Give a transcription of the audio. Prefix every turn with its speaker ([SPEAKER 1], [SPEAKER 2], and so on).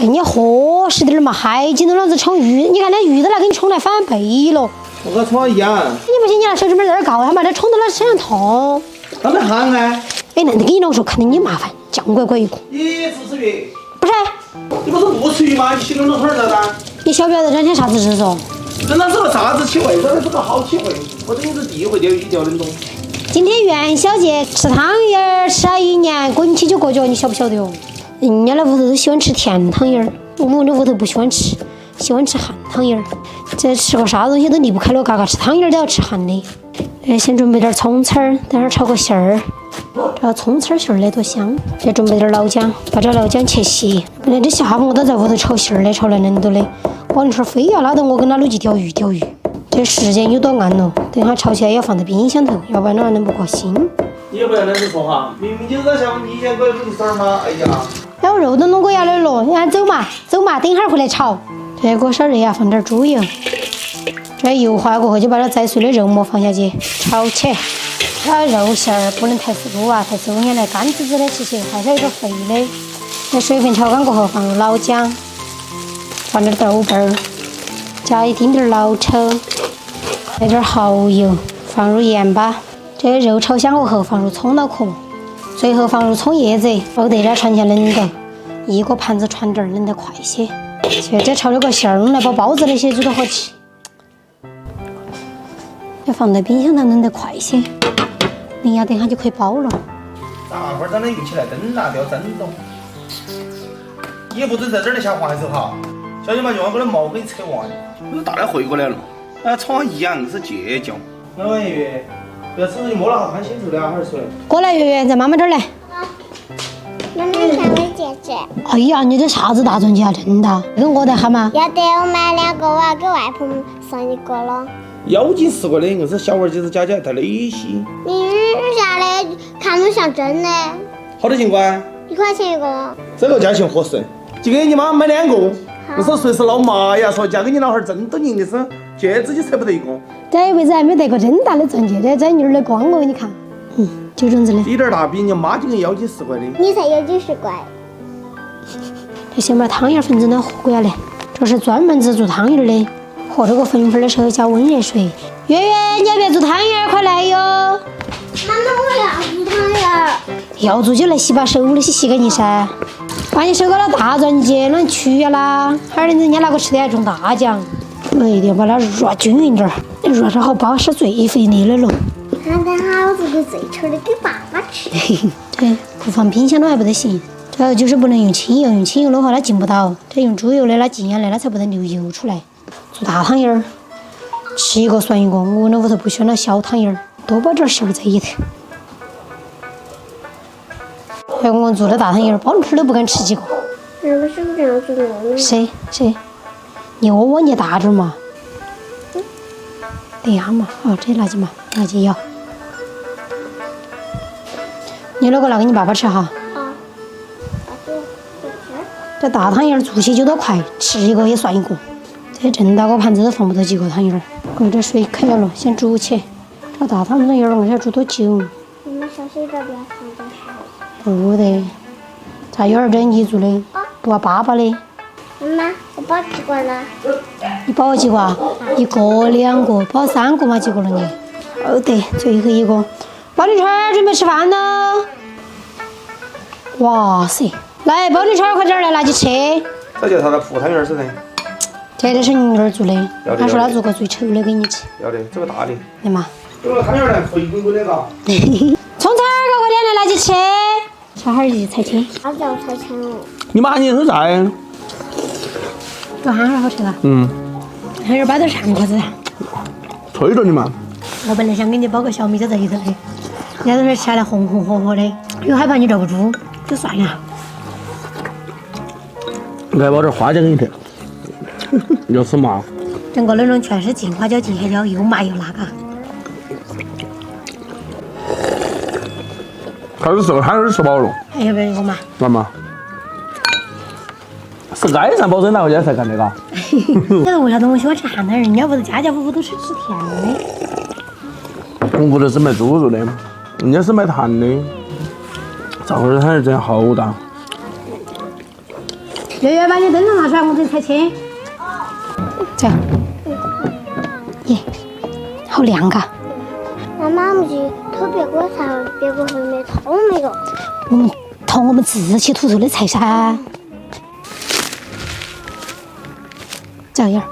[SPEAKER 1] 哎，你合适点嘛，还紧着老子冲鱼，你看那鱼都来给你冲来反背了。
[SPEAKER 2] 我跟冲一样。
[SPEAKER 1] 你不信你拿手指拇在这告他嘛，这冲到他身上痛。
[SPEAKER 2] 他们喊哎。
[SPEAKER 1] 哎，难得跟你老说，看得你麻烦，犟乖乖一个。
[SPEAKER 2] 你只吃鱼？
[SPEAKER 1] 不是。
[SPEAKER 2] 你不是不吃鱼吗？你洗那么多腿儿的？
[SPEAKER 1] 你晓不晓得这些啥子事嗦？
[SPEAKER 2] 真的是个啥子气味？真的是个好气味。我真是第一回钓鱼钓冷冻。
[SPEAKER 1] 今天元宵节吃汤圆儿，吃了一年，滚起就过脚，你晓不晓得哟？人家那屋头都喜欢吃甜汤圆儿，我们这屋头不喜欢吃，喜欢吃咸汤圆儿。这吃个啥东西都离不开了，嘎嘎吃汤圆儿都要吃咸的。先准备点葱丝儿，等会儿炒个馅儿。这葱丝儿馅儿的多香。再准备点老姜，把这老姜切细。本来这下午我都在屋头炒馅儿的，炒了恁多的。王林川非要拉到我跟他录去钓鱼。这时间有多暗了，等下炒起来要放在冰箱头，要不然老人不高兴。
[SPEAKER 2] 你也不要那样说哈，明明就是在下午你先给我弄事儿吗？哎呀！
[SPEAKER 1] 哎，我肉都弄过牙了咯，你看走嘛，等会儿回来炒。这锅烧热呀，放点猪油。这油化过后就把这宰碎的肉末放下去炒起。这肉馅儿不能太酥啊，太酥眼来干滋滋的吃起，还是有点肥的。这水分炒干过后，放入老姜，放点豆瓣儿，加一丁点老抽，来点蚝油，放入盐巴。这肉炒香过后，放入葱脑壳，最后放入葱叶子，不得这传前冷的，一个盘子传点儿，冷得快些。现在炒了个馅儿，用来包包子那些煮都好吃。要放在冰箱头冷得快些，等下就可以包了。
[SPEAKER 2] 大会儿等它运起来，灯拿掉，震动。也不准在这儿下坏手哈，小心把用我的毛给你扯完。我都大来回过来了，冲一样是倔强。老王爷爷，不要吃你摸了哈，看清楚了，还是出来。
[SPEAKER 1] 过来，圆圆，在妈妈这儿来。
[SPEAKER 3] 妈妈想我姐姐。
[SPEAKER 1] 哎呀，你这啥子大钻戒啊？真的？跟我的哈嘛？
[SPEAKER 3] 要得，我买2个，我要给外婆送1个了。
[SPEAKER 2] 妖精试过的，硬是小娃儿就是家家带勒些。
[SPEAKER 3] 你雨下的，看着像真的。
[SPEAKER 2] 好多钱关
[SPEAKER 3] ？1块钱1个。
[SPEAKER 2] 这个价钱合适，就给你妈买2个。我说谁是老妈呀？说嫁给你老汉儿真多年的是，戒指就舍不得一个。
[SPEAKER 1] 这一辈子还没得过真大的钻戒的，这女儿的光哦，你看，就这样子的。
[SPEAKER 2] 一点大比你妈就跟妖精试过的。
[SPEAKER 3] 你才妖精是怪。
[SPEAKER 1] 这先把汤圆粉整到和过来，这是专门制作汤圆的。和这个粉粉的时候加温热水。圆圆，你要不要做汤圆？快来哟！
[SPEAKER 3] 妈妈，我要做汤圆。
[SPEAKER 1] 要做就来洗把手那些洗干净噻。把你手高了大钻戒，那去呀啦！还是人家哪个吃的还中大奖？我一定要把它rod均匀点儿，rod得好包是最费力的了。
[SPEAKER 3] 等下我做个最丑的给爸爸吃。
[SPEAKER 1] 对，不放冰箱都还不得行。这就是不能用清油，用清油的话它进不到，这用猪油的它进下来，它才不得流油出来。做大汤圆儿，吃一个算一个。我那屋头不喜欢那小汤圆儿，多包点馅儿在里头。哎，我做的大汤圆儿，包你吃都不敢吃几个。
[SPEAKER 3] 那我是不是这样做的？
[SPEAKER 1] 谁？你窝捏大点嘛。等一下嘛，这垃圾嘛，垃圾要。你那个拿给你爸爸吃哈。这大汤圆儿做起就多快，吃一个也算一个。这正大个盘子都放不到几个汤圆儿。这水开了，先煮起。这大汤圆儿我想煮多久？
[SPEAKER 3] 你们小心点，不要放在水。
[SPEAKER 1] 不得，茶圆儿这你做的，不要粑粑的。
[SPEAKER 3] 妈妈，我包几个了？
[SPEAKER 1] 你包几个啊？1个、2个，包3个嘛？几个了你？对，最后一个。包你川准备吃饭喽！哇塞，来包你川快点来拿去吃。
[SPEAKER 2] 这叫啥子葡汤圆儿是的？
[SPEAKER 1] 这是你女儿做的，她说她做个最丑的给你吃。
[SPEAKER 2] 要的，这个大的。
[SPEAKER 1] 来嘛。
[SPEAKER 2] 这个汤圆儿呢，脆滚滚的嘎。
[SPEAKER 1] 葱菜儿快点来拿去吃。小孩儿去拆迁。
[SPEAKER 3] 好叫拆迁哦。
[SPEAKER 2] 你妈你是在？
[SPEAKER 1] 这汤圆儿好吃的。汤圆儿摆点上壳子。
[SPEAKER 2] 脆着你嘛。
[SPEAKER 1] 我本来想给你包个小米在这里头的，人家都是吃来红红火火的，又害怕你罩不住，就算了。
[SPEAKER 2] 来包点花椒给你吃。要吃麻。
[SPEAKER 1] 整个那种全是进花椒进黑椒，又麻又辣嘎。
[SPEAKER 2] 开始吃了，汤圆儿吃饱了。
[SPEAKER 1] 还要不要一个嘛？
[SPEAKER 2] 妈妈。是爱上包真大回家才干的嘎。
[SPEAKER 1] 你说为啥子我喜欢吃咸汤圆？人家屋头家家户户都是吃甜的。
[SPEAKER 2] 我屋头是卖猪肉的，人家是卖糖的。这会儿汤圆真好大。
[SPEAKER 1] 月月把你灯笼拿出来，我给你拆迁。这样。耶，好亮嘎！
[SPEAKER 3] 妈妈，我们去偷别个菜，别个会没偷没有？
[SPEAKER 1] 我们偷我们自己土豆的菜噻。这样。